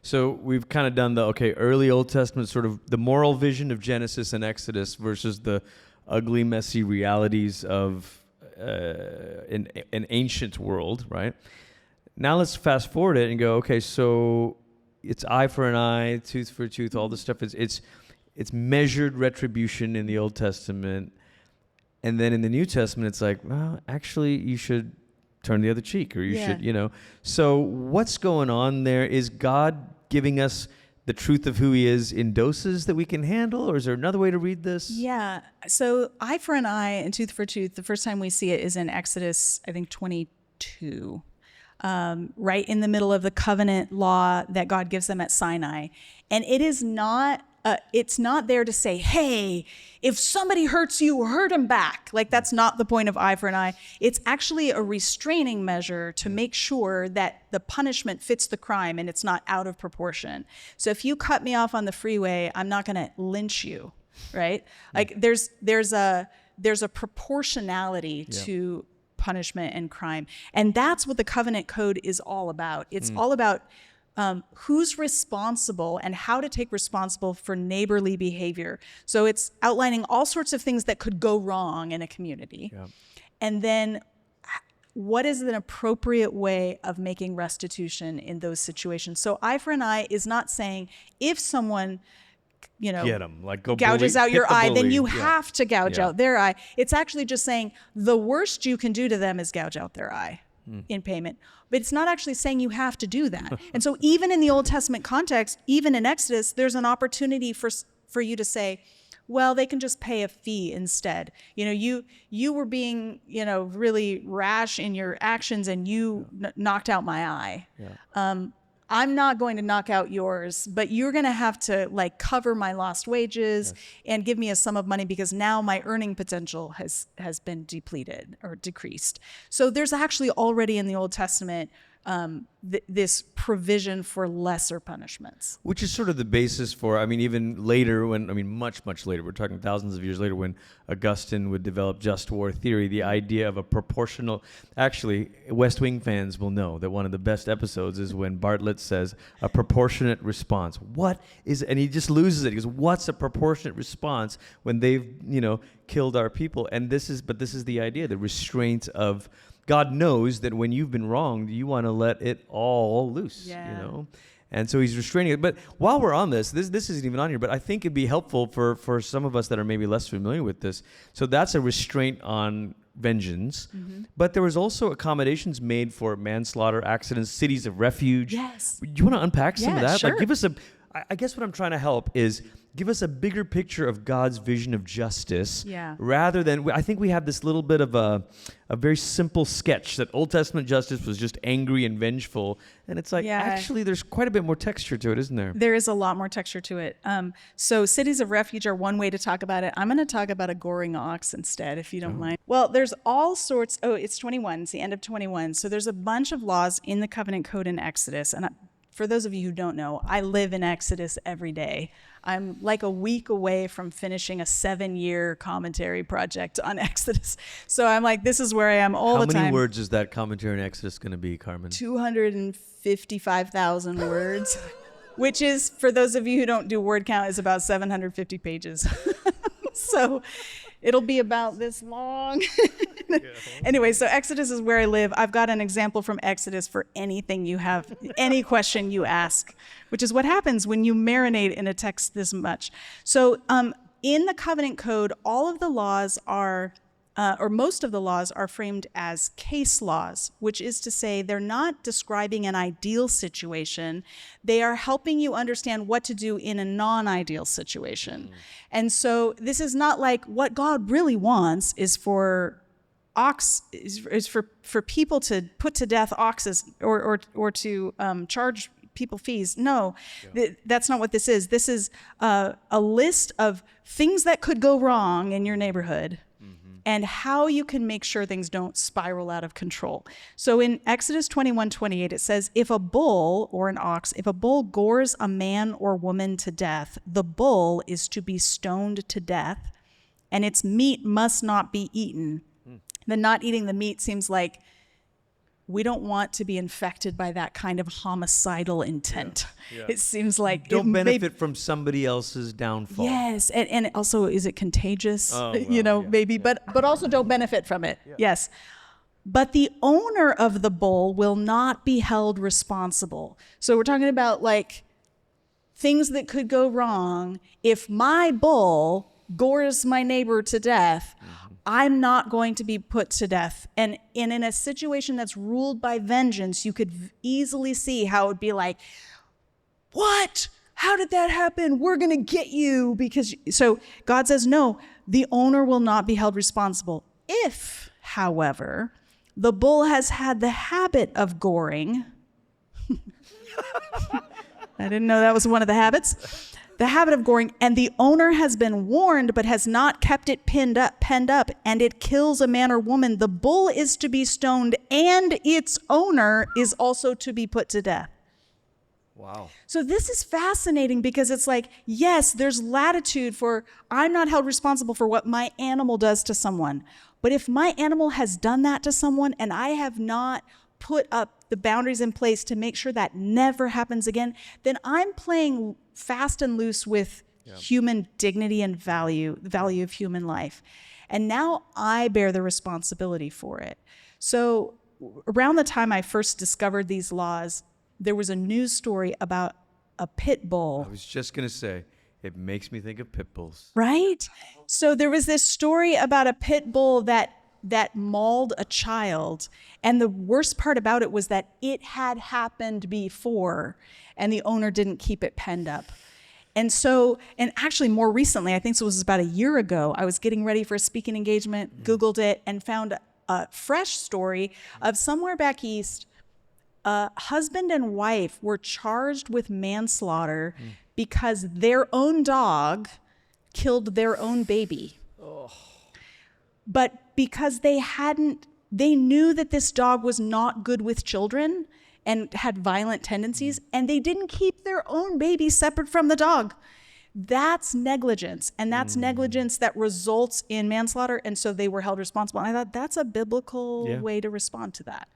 So we've kind of done the, early Old Testament sort of the moral vision of Genesis and Exodus versus the ugly, messy realities of an ancient world, right? Now let's fast forward it and go, okay, so it's eye for an eye, tooth for a tooth, all this stuff. It's measured retribution in the Old Testament. And then in the New Testament, it's like, well, actually, you should turn the other cheek, or you should, So what's going on there? Is God giving us the truth of who he is in doses that we can handle, or is there another way to read this? Yeah. So eye for an eye and tooth for tooth, the first time we see it is in Exodus, I think 22. Right in the middle of the covenant law that God gives them at Sinai. And it is not, it's not there to say, hey, if somebody hurts you, hurt him back. Like, that's not the point of eye for an eye. It's actually a restraining measure to make sure that the punishment fits the crime and it's not out of proportion. So if you cut me off on the freeway, I'm not going to lynch you, right? Like, there's a proportionality to punishment and crime. And that's what the covenant code is all about. It's all about who's responsible and how to take responsible for neighborly behavior. So it's outlining all sorts of things that could go wrong in a community. Yeah. And then what is an appropriate way of making restitution in those situations? So eye for an eye is not saying if someone get them, like go gouges bully, out your eye, bully. then you have to gouge out their eye. It's actually just saying the worst you can do to them is gouge out their eye in payment. But it's not actually saying you have to do that. And so even in the Old Testament context, even in Exodus, there's an opportunity for you to say, well, they can just pay a fee instead. You were being, really rash in your actions, and you knocked out my eye. Yeah. I'm not going to knock out yours, but you're going to have to cover my lost wages and give me a sum of money because now my earning potential has been depleted or decreased. So there's actually already in the Old Testament this provision for lesser punishments. Which is sort of the basis for, even later much, much later, we're talking thousands of years later, when Augustine would develop just war theory, the idea of a proportional, actually, West Wing fans will know that one of the best episodes is when Bartlett says a proportionate response. What is, and he just loses it. He goes, what's a proportionate response when they've, killed our people? And this is the idea, the restraint of, God knows that when you've been wronged, you want to let it all loose, And so he's restraining it. But while we're on this isn't even on here, but I think it'd be helpful for some of us that are maybe less familiar with this. So that's a restraint on vengeance. Mm-hmm. But there was also accommodations made for manslaughter, accidents, cities of refuge. Yes. Do you want to unpack some of that? Sure. Give us I guess what I'm trying to help is give us a bigger picture of God's vision of justice, rather than, I think we have this little bit of a very simple sketch that Old Testament justice was just angry and vengeful. And it's actually, there's quite a bit more texture to it, isn't there? There is a lot more texture to it. So cities of refuge are one way to talk about it. I'm going to talk about a Goring ox instead, if you don't mind. Well, there's all sorts. It's 21. It's the end of 21. So there's a bunch of laws in the covenant code in Exodus. And for those of you who don't know, I live in Exodus every day. I'm like a week away from finishing a 7-year commentary project on Exodus. So I'm like, this is where I am all the time. How many words is that commentary on Exodus going to be, Carmen? 255,000 words, which is, for those of you who don't do word count, is about 750 pages. So it'll be about this long. Anyway, so Exodus is where I live. I've got an example from Exodus for anything you have, any question you ask, which is what happens when you marinate in a text this much. So in the covenant code, all of the laws are, or most of the laws are framed as case laws, which is to say they're not describing an ideal situation. They are helping you understand what to do in a non-ideal situation. And so this is not like what God really wants is for for people to put to death oxes or to charge people fees. No, that's not what this is. This is a list of things that could go wrong in your neighborhood and how you can make sure things don't spiral out of control. So in Exodus 21:28, it says, if a bull or an ox, if a bull gores a man or woman to death, the bull is to be stoned to death, and its meat must not be eaten. The not eating the meat seems like we don't want to be infected by that kind of homicidal intent. It seems like Don't benefit from somebody else's downfall. Yes, and also, is it contagious? Oh, well, maybe, but also don't benefit from it. Yes. But the owner of the bull will not be held responsible. So we're talking about like things that could go wrong. If my bull gores my neighbor to death, I'm not going to be put to death. And in a situation that's ruled by vengeance, you could easily see how it would be like, what? How did that happen? We're going to get you. So God says, no, the owner will not be held responsible. If, however, the bull has had the habit of goring, I didn't know that was one of the habits. The habit of goring, and the owner has been warned but has not kept it penned up, and it kills a man or woman, the bull is to be stoned, and its owner is also to be put to death. Wow. So this is fascinating because it's like, yes, there's latitude for, I'm not held responsible for what my animal does to someone. But if my animal has done that to someone and I have not put up the boundaries in place to make sure that never happens again, then I'm playing fast and loose with human dignity and value, the value of human life. And now I bear the responsibility for it. So around the time I first discovered these laws, there was a news story about a pit bull. I was just going to say, it makes me think of pit bulls. Right? So there was this story about a pit bull that mauled a child. And the worst part about it was that it had happened before and the owner didn't keep it penned up. And so, and actually more recently, I think this was about a year ago, I was getting ready for a speaking engagement, Googled it, and found a fresh story of somewhere back east, a husband and wife were charged with manslaughter because their own dog killed their own baby. But because they knew that this dog was not good with children and had violent tendencies, and they didn't keep their own baby separate from the dog. That's negligence, and that's negligence that results in manslaughter, and so they were held responsible. And I thought that's a biblical way to respond to that.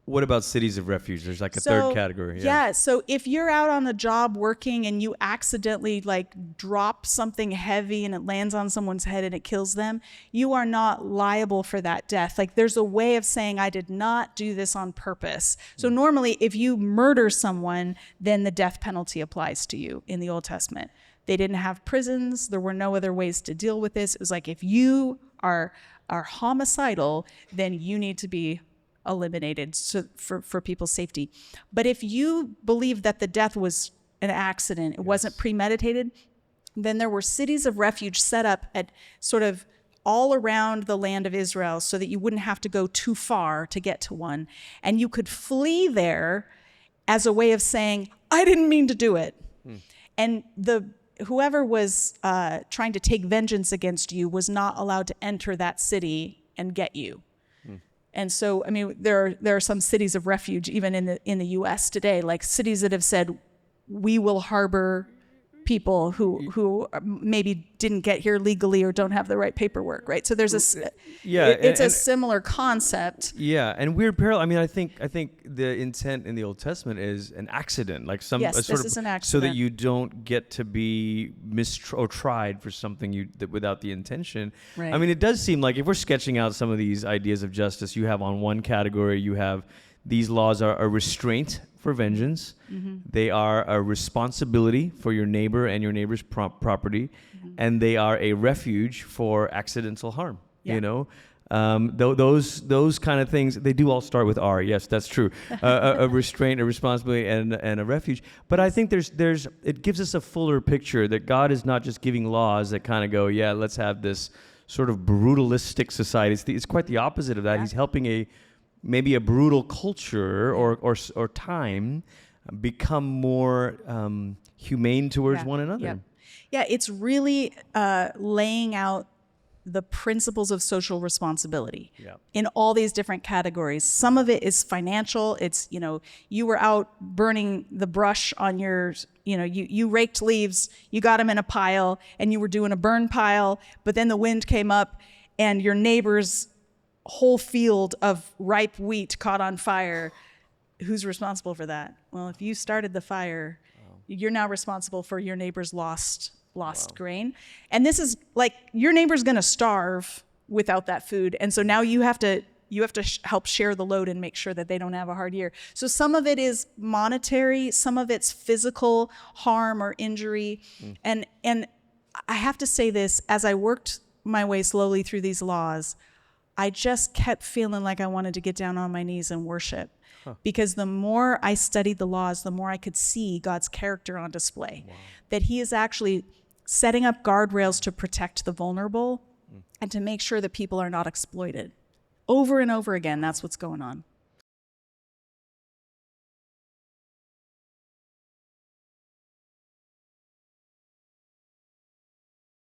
What about cities of refuge? There's like a third category. Yeah. So if you're out on a job working and you accidentally like drop something heavy and it lands on someone's head and it kills them, you are not liable for that death. Like there's a way of saying, I did not do this on purpose. So normally if you murder someone, then the death penalty applies to you in the Old Testament. They didn't have prisons. There were no other ways to deal with this. It was like, if you are homicidal, then you need to be eliminated for people's safety. But if you believe that the death was an accident, it wasn't premeditated, then there were cities of refuge set up at sort of all around the land of Israel so that you wouldn't have to go too far to get to one. And you could flee there as a way of saying, I didn't mean to do it. And whoever was trying to take vengeance against you was not allowed to enter that city and get you. And so, I mean, there are some cities of refuge, even in the U.S. today, like cities that have said, we will harbor people who maybe didn't get here legally or don't have the right paperwork, right? So there's it's a similar concept. Yeah, and weird parallel. I mean, I think the intent in the Old Testament is an accident, like this is an accident, so that you don't get to be tried for something without the intention. Right. I mean, it does seem like if we're sketching out some of these ideas of justice, you have on one category, you have these laws are a restraint for vengeance. They are a responsibility for your neighbor and your neighbor's property, and they are a refuge for accidental harm. You know, those kind of things, they do all start with R. Yes, that's true. A restraint, a responsibility, and a refuge. But I think it gives us a fuller picture that God is not just giving laws that kind of go, yeah, let's have this sort of brutalistic society. It's quite the opposite of that. He's helping maybe a brutal culture or time become more humane towards one another. Yeah, it's really laying out the principles of social responsibility in all these different categories. Some of it is financial. It's, you were out burning the brush on your, you raked leaves, you got them in a pile and you were doing a burn pile, but then the wind came up and your neighbor's whole field of ripe wheat caught on fire, who's responsible for that? Well, if you started the fire, you're now responsible for your neighbor's lost grain. And this is like, your neighbor's going to starve without that food. And so now you have to help share the load and make sure that they don't have a hard year. So some of it is monetary, some of it's physical harm or injury. And I have to say this, as I worked my way slowly through these laws, I just kept feeling like I wanted to get down on my knees and worship. Because the more I studied the laws, the more I could see God's character on display. That he is actually setting up guardrails to protect the vulnerable and to make sure that people are not exploited. Over and over again, that's what's going on.